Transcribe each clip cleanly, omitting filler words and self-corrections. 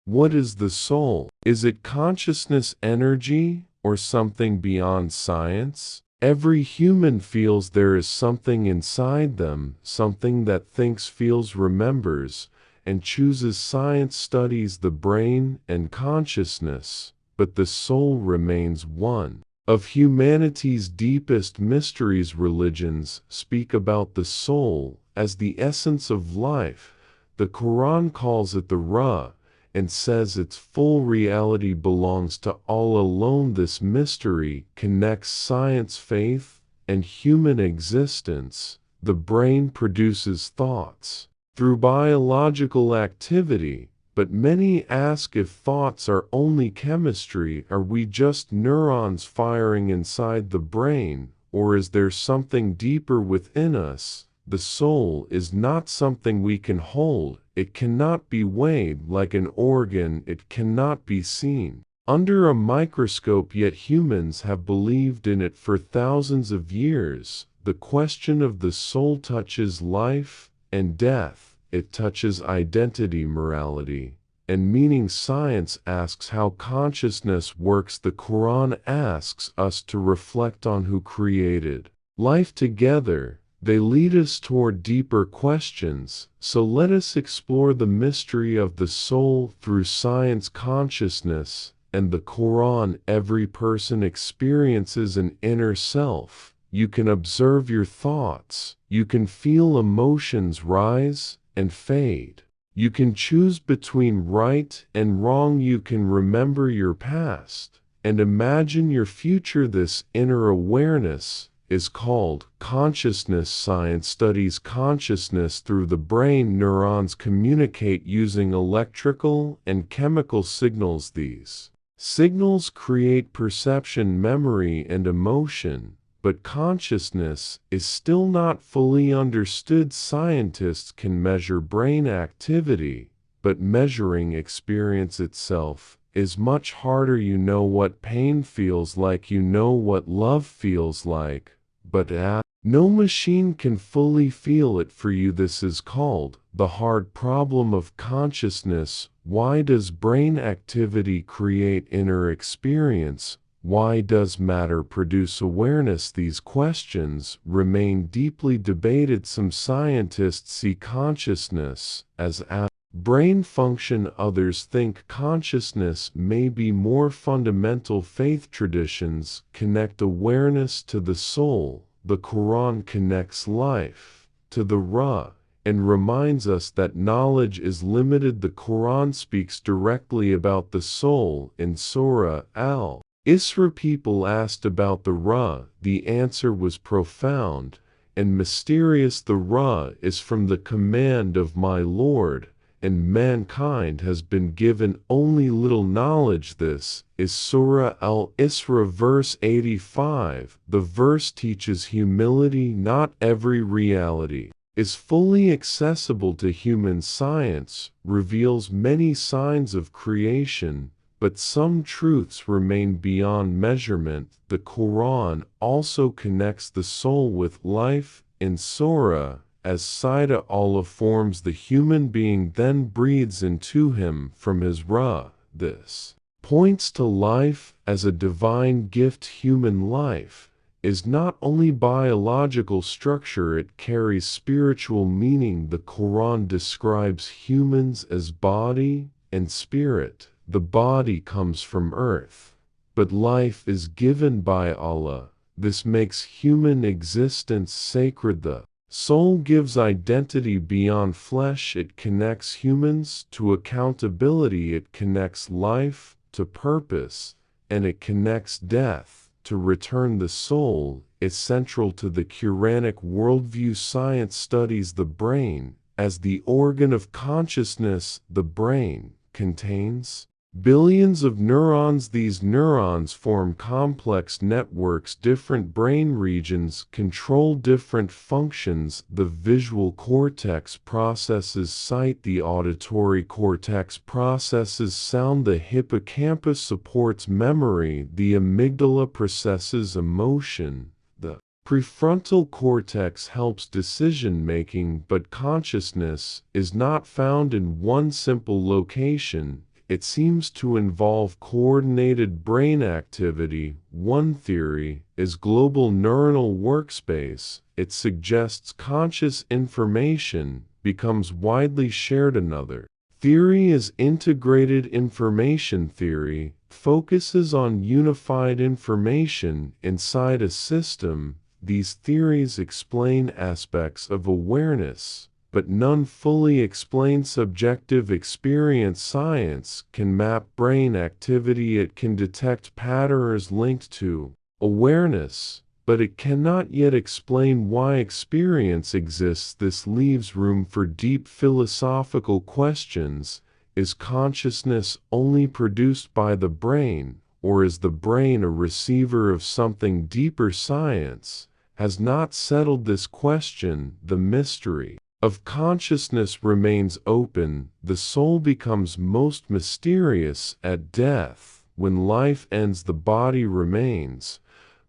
What is the soul? Is it consciousness, energy, or something beyond science? Every human feels there is something inside them, something that thinks, feels, remembers, and chooses. Science studies the brain and consciousness, but the soul remains one of humanity's deepest mysteries. Religions speak about the soul as the essence of life. The Quran calls it the Ruh, and says its full reality belongs to Allah alone. This mystery connects science, faith, and human existence. The brain produces thoughts through biological activity, but many ask if thoughts are only chemistry. Are we just neurons firing inside the brain, or is there something deeper within us? The soul is not something we can hold. It cannot be weighed like an organ. It cannot be seen under a microscope, yet humans have believed in it for thousands of years. The question of the soul touches life and death. It touches identity, morality, and meaning. Science asks how consciousness works. The Quran asks us to reflect on who created life. Together, they lead us toward deeper questions. So let us explore the mystery of the soul through science, consciousness, and the Quran. Every person experiences an inner self. You can observe your thoughts. You can feel emotions rise and fade. You can choose between right and wrong. You can remember your past and imagine your future. This inner awareness is called consciousness. Science studies consciousness through the brain. Neurons communicate using electrical and chemical signals. These signals create perception, memory, and emotion. But consciousness is still not fully understood. Scientists can measure brain activity, but measuring experience itself is much harder. You know what pain feels like, you know what love feels like, but no machine can fully feel it for you. This is called the hard problem of consciousness. Why does brain activity create inner experience? Why does matter produce awareness? These questions remain deeply debated. Some scientists see consciousness as a brain function. Others think consciousness may be more fundamental. Faith traditions connect awareness to the soul. The Quran connects life to the Ruh and reminds us that knowledge is limited. The Quran speaks directly about the soul in Surah Al Isra. People asked about the Ruh. The answer was profound and mysterious. The Ruh is from the command of my Lord, and mankind has been given only little knowledge. This is Surah Al Isra, verse 85. The verse teaches humility. Not every reality is fully accessible to human. Science reveals many signs of creation, but some truths remain beyond measurement. The Quran also connects the soul with life. In Surah as Saida, Allah forms the human being, then breathes into him from his Ruh. This points to life as a divine gift. Human life is not only biological structure, it carries spiritual meaning. The Quran describes humans as body and spirit. The body comes from earth, but life is given by Allah. This makes human existence sacred. The soul gives identity beyond flesh. It connects humans to accountability. It connects life to purpose, and it connects death to return. The soul is central to the Quranic worldview. Science studies the brain as the organ of consciousness. The brain contains billions of neurons. These neurons form complex networks. Different brain regions control different functions. The visual cortex processes sight. The auditory cortex processes sound. The hippocampus supports memory. The amygdala processes emotion. The prefrontal cortex helps decision-making, but consciousness is not found in one simple location. it seems to involve coordinated brain activity. One theory is global neuronal workspace. It suggests conscious information becomes widely shared. Another theory is integrated information theory, focuses on unified information inside a system. These theories explain aspects of awareness, but none fully explain subjective experience. Science can map brain activity, it can detect patterns linked to awareness, but it cannot yet explain why experience exists. This leaves room for deep philosophical questions. Is consciousness only produced by the brain, or is the brain a receiver of something deeper? Science has not settled this question. The mystery of consciousness remains open. The soul becomes most mysterious at death. When life ends, the body remains,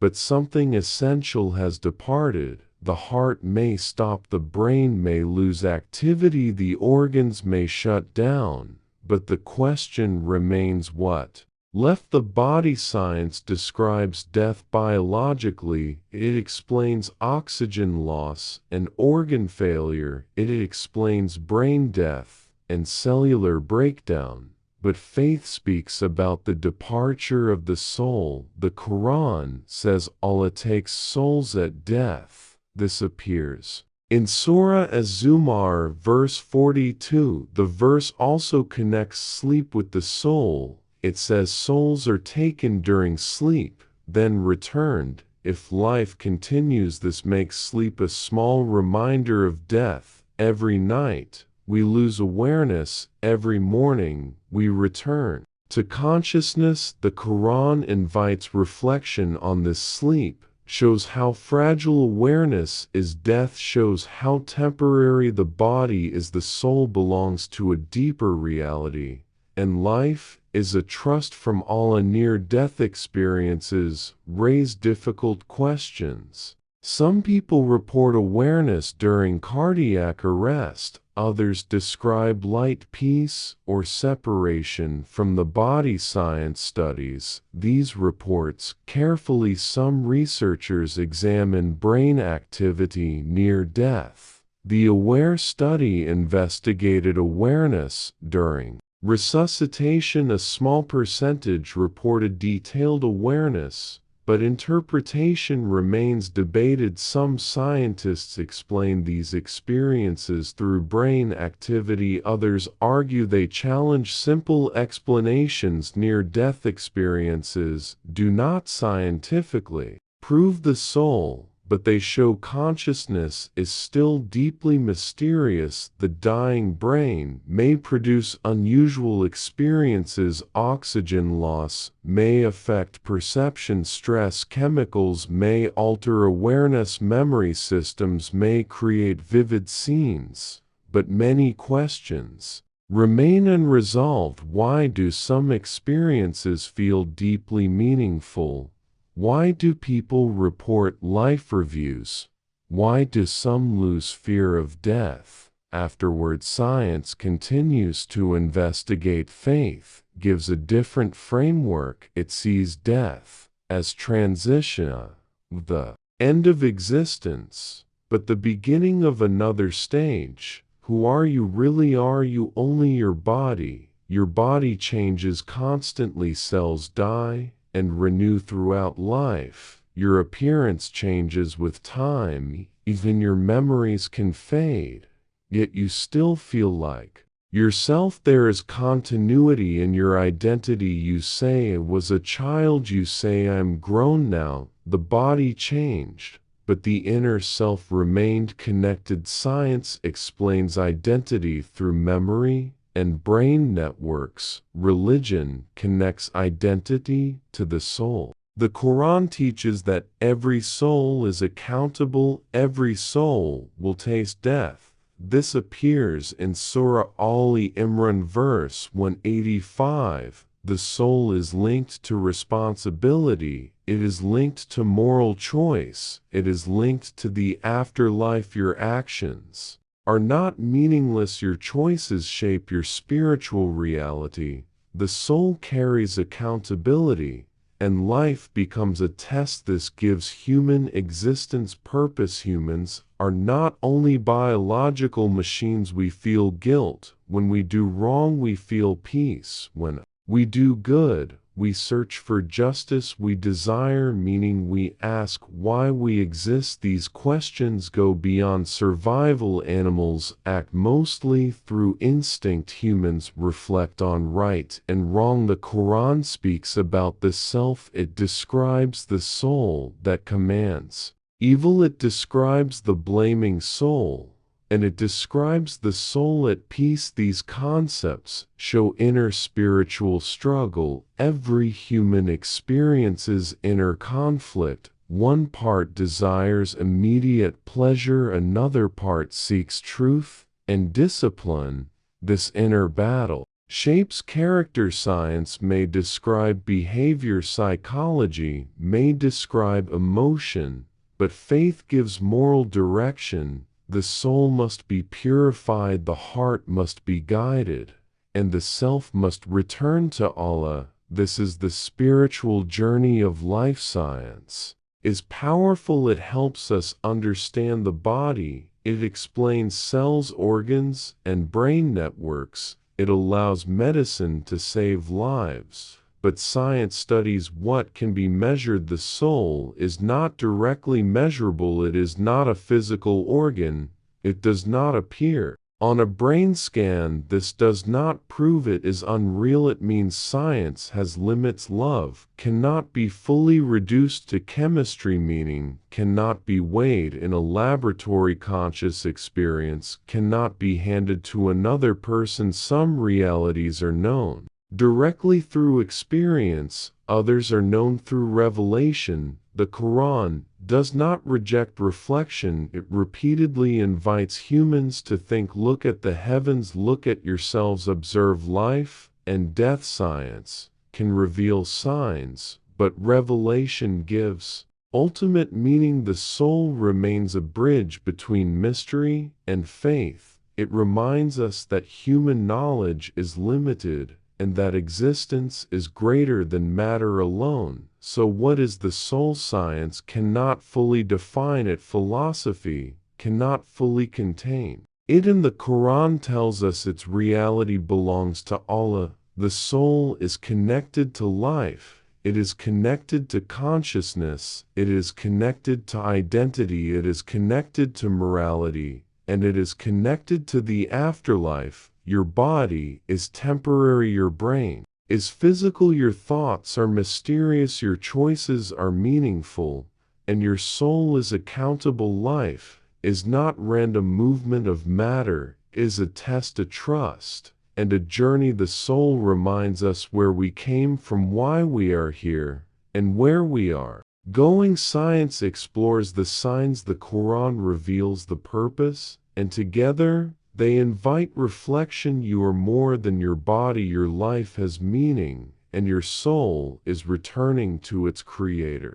but something essential has departed. The heart may stop, the brain may lose activity, the organs may shut down, but the question remains: what left the body? Science describes death biologically. It explains oxygen loss and organ failure. It explains brain death and cellular breakdown. But faith speaks about the departure of the soul. The Quran says Allah takes souls at death. This appears in Surah Az-Zumar, verse 42. The verse also connects sleep with the soul. It says souls are taken during sleep, then returned. If life continues, this makes sleep a small reminder of death. Every night we lose awareness. Every morning we return to consciousness. The Quran invites reflection on this. Sleep shows how fragile awareness is. Death shows how temporary the body is. The soul belongs to a deeper reality, and life is a trust from Allah. Near-death experiences raise difficult questions. Some people report awareness during cardiac arrest. Others describe light peace or separation from the body. Science studies these reports carefully. Some researchers examine brain activity near death. The AWARE study investigated awareness during resuscitation. A small percentage reported detailed awareness, but interpretation remains debated. Some scientists explain these experiences through brain activity. Others argue they challenge simple explanations. Near-death experiences do not scientifically prove the soul, but they show consciousness is still deeply mysterious. The dying brain may produce unusual experiences. Oxygen loss may affect perception. Stress chemicals may alter awareness. Memory systems may create vivid scenes. But many questions remain unresolved. Why do some experiences feel deeply meaningful? Why do people report life reviews? Why do some lose fear of death afterward? Science continues to investigate. Faith gives a different framework. It sees death as transition, the end of existence, but the beginning of another stage. Who are you really? Are you only your body? Your body changes constantly. Cells die and renew throughout life. Your appearance changes with time. Even your memories can fade, yet you still feel like yourself. There is continuity in your identity. You say I was a child. You say I'm grown now. The body changed, but the inner self remained connected. Science explains identity through memory and brain networks. Religion connects identity to the soul. The Quran teaches that every soul is accountable. Every soul will taste death. This appears in Surah Al Imran, verse 185. The soul is linked to responsibility. It is linked to moral choice. It is linked to the afterlife. Your actions are not meaningless. Your choices shape your spiritual reality. the soul carries accountability, and life becomes a test. This gives human existence purpose. Humans are not only biological machines. We feel guilt. When we do wrong, we feel peace. When we do good, we search for justice. We desire meaning. We ask why we exist. These questions go beyond survival. Animals act mostly through instinct. Humans reflect on right and wrong. The Quran speaks about the self. It describes the soul that commands evil. It describes the blaming soul, and it describes the soul at peace. These concepts show inner spiritual struggle. Every human experiences inner conflict. One part desires immediate pleasure, another part seeks truth and discipline. This inner battle shapes character. Science may describe behavior, psychology may describe emotion, but faith gives moral direction. The soul must be purified, the heart must be guided, and the self must return to Allah. This is the spiritual journey of life. Science is powerful. It helps us understand the body. It explains cells, organs, and brain networks. It allows medicine to save lives. But science studies what can be measured. The soul is not directly measurable. It is not a physical organ. It does not appear on a brain scan. This does not prove it is unreal. It means science has limits. Love cannot be fully reduced to chemistry. Meaning cannot be weighed in a laboratory. Conscious experience cannot be handed to another person. Some realities are known directly through experience, others are known through revelation. The Quran does not reject reflection. It repeatedly invites humans to think. Look at the heavens, look at yourselves, observe life and death. Science can reveal signs, but revelation gives ultimate meaning. The soul remains a bridge between mystery and faith. It reminds us that human knowledge is limited, and that existence is greater than matter alone. So what is the soul? Science cannot fully define it. Philosophy cannot fully contain it, and the Quran tells us its reality belongs to Allah. The soul is connected to life. It is connected to consciousness. It is connected to identity. It is connected to morality, and it is connected to the afterlife. Your body is temporary. Your brain is physical. Your thoughts are mysterious. Your choices are meaningful, and your soul is accountable. Life is not random movement of matter. It is a test, a trust, and a journey. The soul reminds us where we came from, why we are here, and where we are going. Science explores the signs. The Quran reveals the purpose, and together they invite reflection. You are more than your body. Your life has meaning, and your soul is returning to its creator.